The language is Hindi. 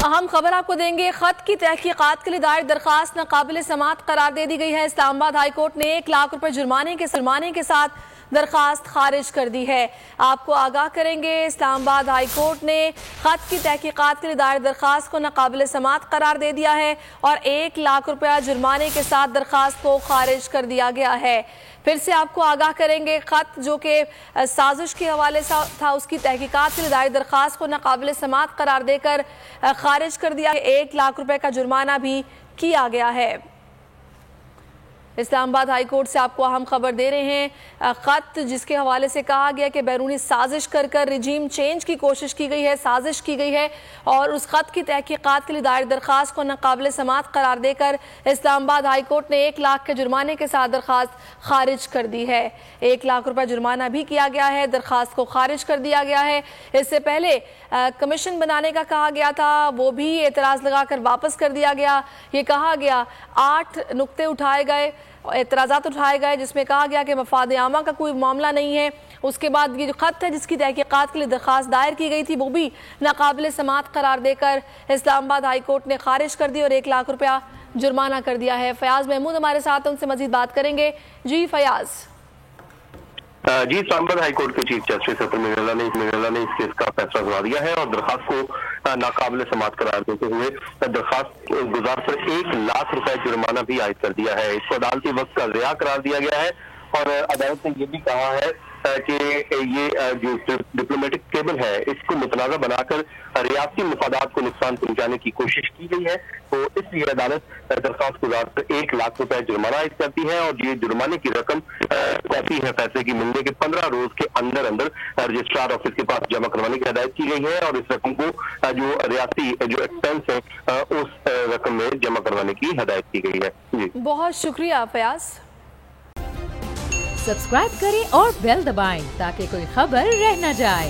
अहम खबर आपको देंगे। खत की तहकीकात के लिए दायर दरखास्त नाकाबिल समात करार दे दी गई है। इस्लामाबाद हाई कोर्ट ने 1 लाख रुपए जुर्माने के साथ दरखास्त खारिज कर दी है। आपको आगाह करेंगे, इस्लामाबाद हाई कोर्ट ने खत की तहकीकात के लिए दायर दरखास्त को नाकाबिल समात करार दे दिया है और 1 लाख रुपया जुर्माने के साथ दरखास्त को खारिज कर दिया गया है। फिर से आपको आगाह करेंगे, खत जो कि साजिश के हवाले से था, उसकी तहकीकात के लिए दायर दरखास्त को नाकाबिल समात करार देकर खारिज कर दिया है। 1 लाख रुपए का जुर्माना भी किया गया है। इस्लामाबाद हाई कोर्ट से आपको अहम खबर दे रहे हैं। खत जिसके हवाले से कहा गया कि बैरूनी साजिश कर रिजीम चेंज की कोशिश की गई है, साजिश की गई है और उस खत की तहकीकात के लिए दायर दरखास्त को नाकाबिल समात करार देकर इस्लामाबाद हाई कोर्ट ने 1 लाख के जुर्माने के साथ दरखास्त खारिज कर दी है। 1 लाख रुपया जुर्माना भी किया गया है, दरखास्त को खारिज कर दिया गया है। इससे पहले कमीशन बनाने का कहा गया था, वो भी एतराज़ लगाकर वापस कर दिया गया। ये कहा गया 8 नुक्ते उठाए गए, एतराज़ात उठाए गए, जिसमें कहा गया कि मफाद आमा का कोई मामला नहीं है। उसके बाद ये जो खत है जिसकी तहकीकात के लिए दरखास्त दायर की गई थी, वो भी नाकाबिल समात करार देकर इस्लामाबाद हाई कोर्ट ने खारिज कर दी और 1 लाख रुपया जुर्माना कर दिया है। फयाज महमूद हमारे साथ, उनसे मजीद बात करेंगे। जी फयाज। जी, इस्लामाबाद हाई कोर्ट के चीफ जस्टिस सफर मिर्ज़ा ने इस केस का फैसला सुना दिया है और दरखास्त को नाकाबिल समात करार देते हुए दरखास्त गुजार पर 1 लाख रुपए जुर्माना भी आयद कर दिया है। इसको अदालती वक्त का रिहा करार दिया गया है और अदालत ने यह भी कहा है कि ये जो डिप्लोमेटिक केबल है, इसको मुतनाज़ा बनाकर रियासती मफादात को नुकसान पहुंचाने की कोशिश की गई है। तो इसलिए अदालत दरखास्त गुजार पर 1 लाख रुपए जुर्माना आयद करती है और ये जुर्माने की रकम कॉपी है फैसले की मिलने के 15 रोज के अंदर रजिस्ट्रार ऑफिस के पास जमा करवाने की हिदायत की गई है और इस रकम को जो रियासती जो एक्सपेंस है उस रकम में जमा करवाने की हिदायत की गई है। जी, बहुत शुक्रिया फयाज। सब्सक्राइब करें और बेल दबाएं ताकि कोई खबर रह न जाए।